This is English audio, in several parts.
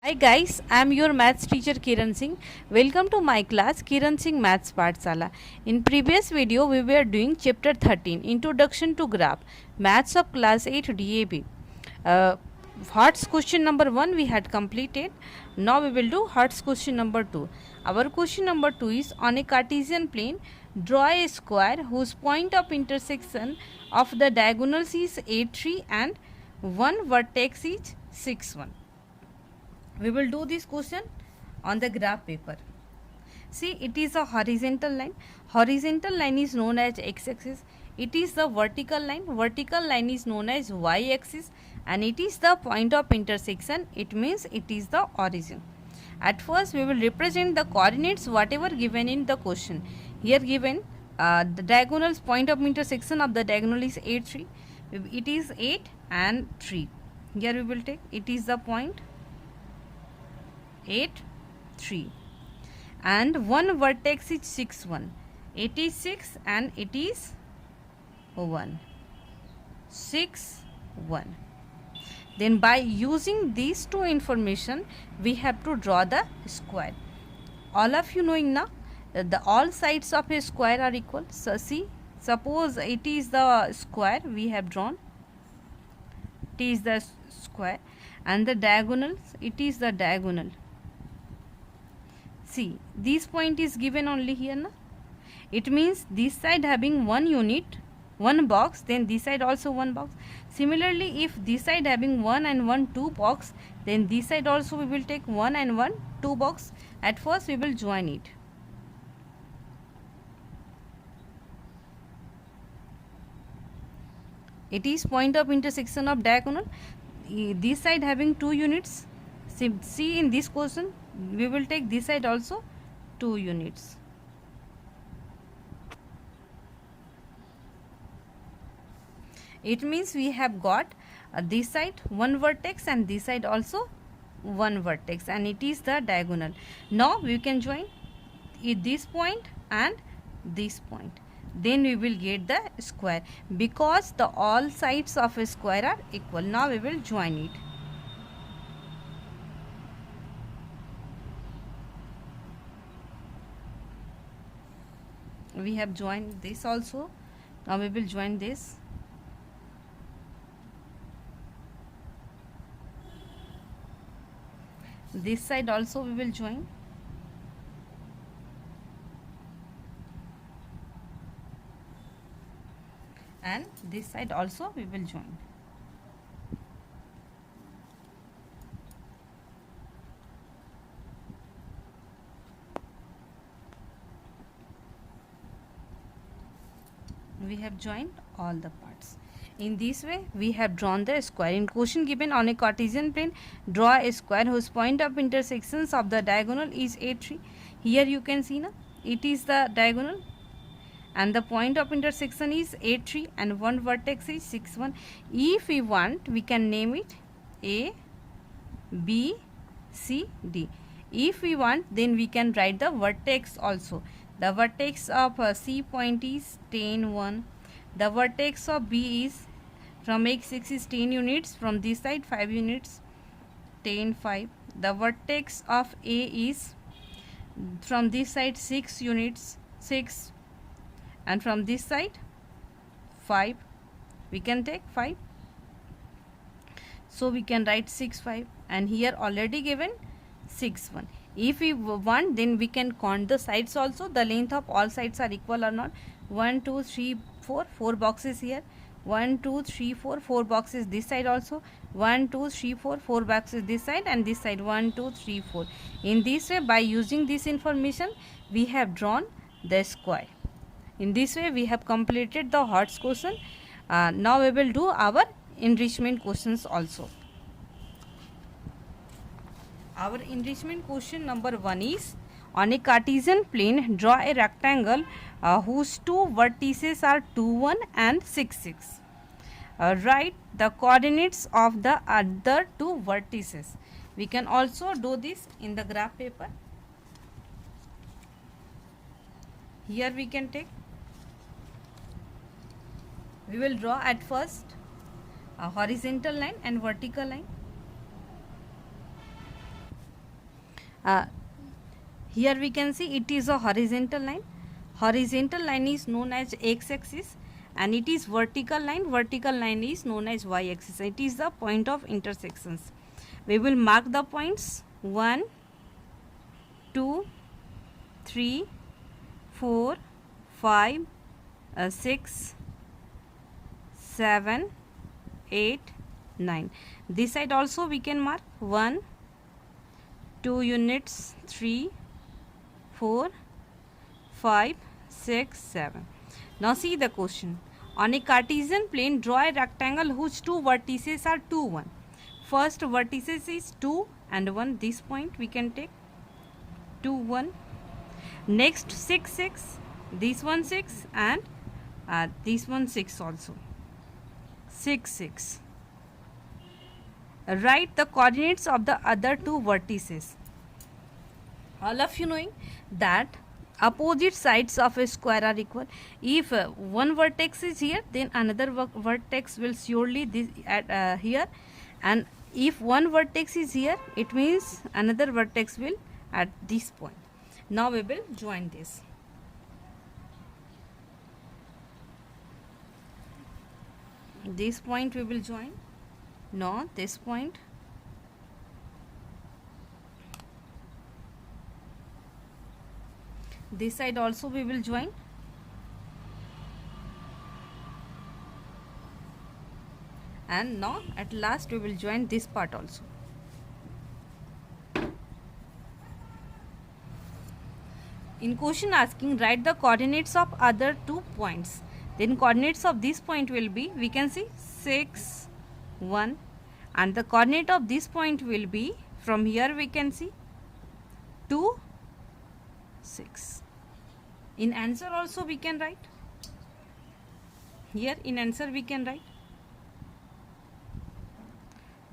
Hi guys, I am your maths teacher Kiran Singh. Welcome to my class Kiran Singh Maths Pathshala. In previous video we were doing chapter 13 Introduction to Graph Maths of class 8 DAB. Uh, Hearts question number 1 we had completed. Now we will do Hearts question number 2. Our question number 2 is on a Cartesian plane draw a square whose point of intersection of the diagonals is 8 3 and one vertex is 6 1. We will do this question on the graph paper. See, it is a horizontal line. Horizontal line is known as x-axis. It is the vertical line. Vertical line is known as y-axis, and it is the point of intersection. It means it is the origin. At first, we will represent the coordinates whatever given in the question. Here given the diagonal point of intersection of the diagonal is 8 3. It is 8 and 3. Here we will take it is the point 8 3 and one vertex is 6 1. It is 6 and it is 1 6 1. Then by using these two information we have to draw the square. All of you knowing now the all sides of a square are equal. So see, suppose it is the square we have drawn, it is the square, and the diagonals, it is the diagonal. See, this point is given only here na? It means this side having one unit, one box, then this side also one box. Similarly, if this side having 1 and 1 2 box, then this side also we will take 1 and 1 2 box. At first we will join it. It is point of intersection of diagonal. This side having 2 units. See, in this question we will take this side also 2 units. It means we have got this side one vertex and this side also one vertex, and it is the diagonal. Now we can join this point and this point, then we will get the square because the all sides of a square are equal. Now we will join it. We have joined this also. Now we will join this. This side also we will join. And this side also we will join. We have joined all the parts. In this way we have drawn the square. In question given on a Cartesian plane draw a square whose point of intersections of the diagonal is 8 3. Here you can see na, it is the diagonal and the point of intersection is 8 3 and one vertex is 6 1. If we want we can name it A B C D. If we want then we can write the vertex also. The vertex of C point is 10 1. The vertex of B is from x6 is 10 units, from this side 5 units, 10 5. The vertex of A is from this side 6 units, 6, and from this side 5. We can take 5. So we can write 6 5, and here already given 6 1. If we want then we can count the sides also. The length of all sides are equal or not. 1 2 3 4, 4 boxes here. 1 2 3 4, 4 boxes this side also. 1 2 3 4, 4 boxes this side, and this side 1 2 3 4. In this way, by using this information we have drawn the square. In this way we have completed the Hearts question. Now we will do our enrichment questions also. Our enrichment question number 1 is on a Cartesian plane draw a rectangle whose two vertices are 2 1 and 6 6. Write the coordinates of the other two vertices. We can also do this in the graph paper. Here we can take, we will draw at first a horizontal line and vertical line. uh, here we can see it is a horizontal line. Horizontal line is known as x-axis, and it is vertical line. Vertical line is known as y-axis. It is the point of intersections. We will mark the points 1, 2, 3, 4, 5, 6, 7, 8, 9. This side also we can mark 1, 2 units, 3, 4, 5, 6, 7. Now see the question. On a Cartesian plane, draw a rectangle whose two vertices are 2, 1. First vertices is 2 and 1. This point we can take 2, 1. Next 6, 6. This one 6 and this one 6 also. 6, 6. Write the coordinates of the other two vertices. All of you knowing that opposite sides of a square are equal. If one vertex is here, then another vertex will surely this at here, and if one vertex is here, it means another vertex will at this point. Now we will join this. This point we will join. No, this point. This side also we will join. And now at last we will join this part also. In question asking, write the coordinates of other 2 points. Then coordinates of this point will be, we can see 6, 1, and the coordinate of this point will be, from here we can see 2, 6. In answer also we can write. Here in answer we can write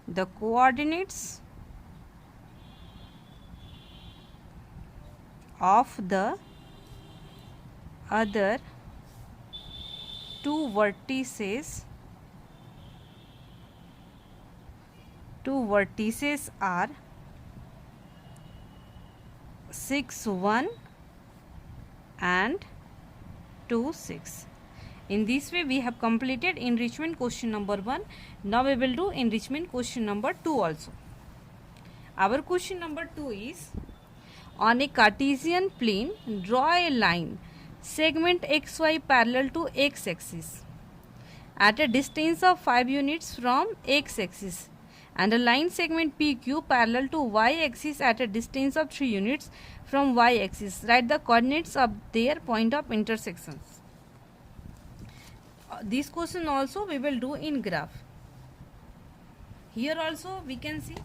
the coordinates of the other 2 vertices are 6, 1 and 2, 6. In this way we have completed enrichment question number 1. Now we will do enrichment question number 2 also. Our question number 2 is, on a Cartesian plane, draw a line segment xy parallel to x-axis at a distance of 5 units from x-axis, and a line segment PQ parallel to y-axis at a distance of 3 units from y-axis. Write the coordinates of their point of intersections. This question also we will do in graph. Here also we can see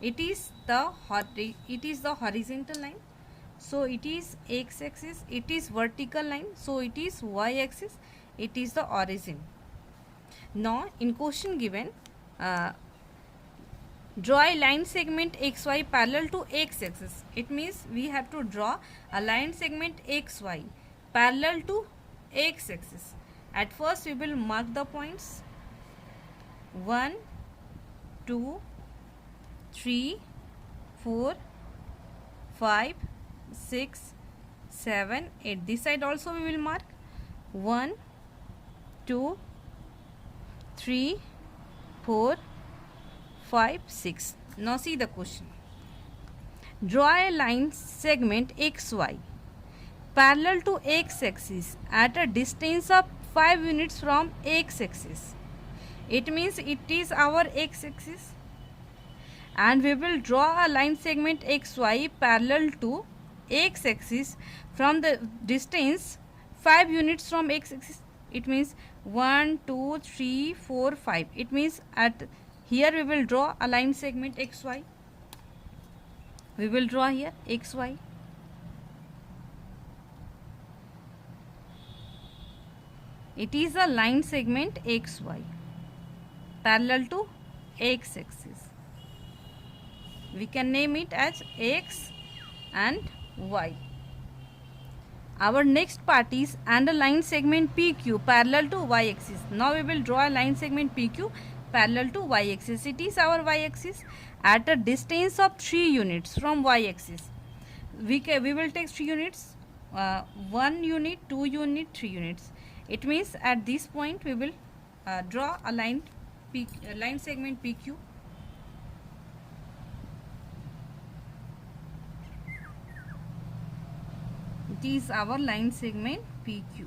it is the horizontal line, so it is x-axis. It is vertical line, so it is y-axis. It is the origin. Now in question given, draw a line segment xy parallel to x-axis. It means we have to draw a line segment xy parallel to x-axis. At first we will mark the points 1, 2, 3, 4, 5, 6, 7, 8. This side also we will mark 1, 2, 3, 4, 5, 6. Now see the question. Draw a line segment xy parallel to x-axis at a distance of 5 units from x-axis. It means it is our x-axis, and we will draw a line segment xy parallel to x-axis from the distance 5 units from x-axis. It means 1, 2, 3, 4, 5. It means at here we will draw a line segment xy. We will draw here xy. It is a line segment xy parallel to x-axis. We can name it as x and y. Our next part is, and a line segment PQ parallel to y-axis. Now we will draw a line segment PQ parallel to y axis. It is our y axis at a distance of 3 units from y axis. We will take 3 units, 1 unit, 2 unit, 3 units. It means at this point we will draw a line segment PQ. It is our line segment PQ.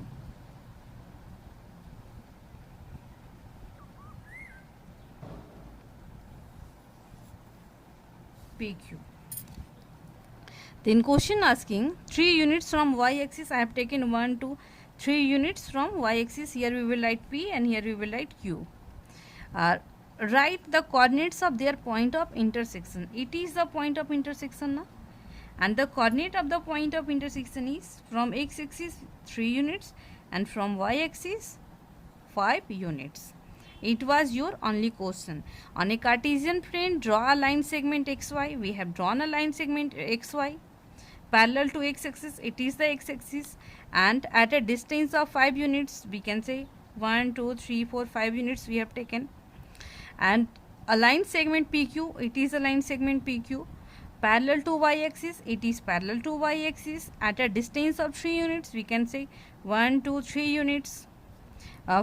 PQ. Then question asking 3 units from y axis. I have taken 1, 2, 3 units from y axis. Here we will write P and here we will write Q. Write the coordinates of their point of intersection. It is the point of intersection now. And the coordinate of the point of intersection is from x axis 3 units and from y axis 5 units. It was your only question. On a Cartesian plane, draw a line segment xy. We have drawn a line segment xy parallel to x axis. It is the x axis, and at a distance of 5 units, we can say 1, 2, 3, 4, 5 units we have taken. And a line segment PQ, it is a line segment PQ parallel to y axis. It is parallel to y axis at a distance of 3 units. We can say 1, 2, 3 units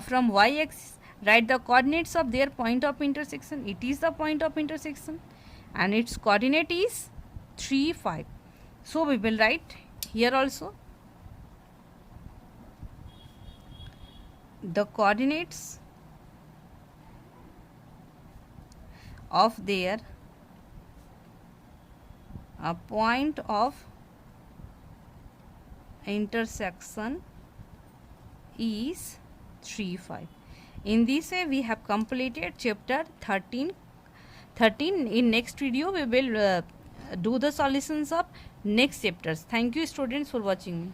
from y axis. Write the coordinates of their point of intersection. It is the point of intersection and its coordinate is 3, 5. So we will write here also the coordinates of their point of intersection is 3, 5. In this way we have completed chapter 13. In next video we will do the solutions of next chapters. Thank you students for watching me.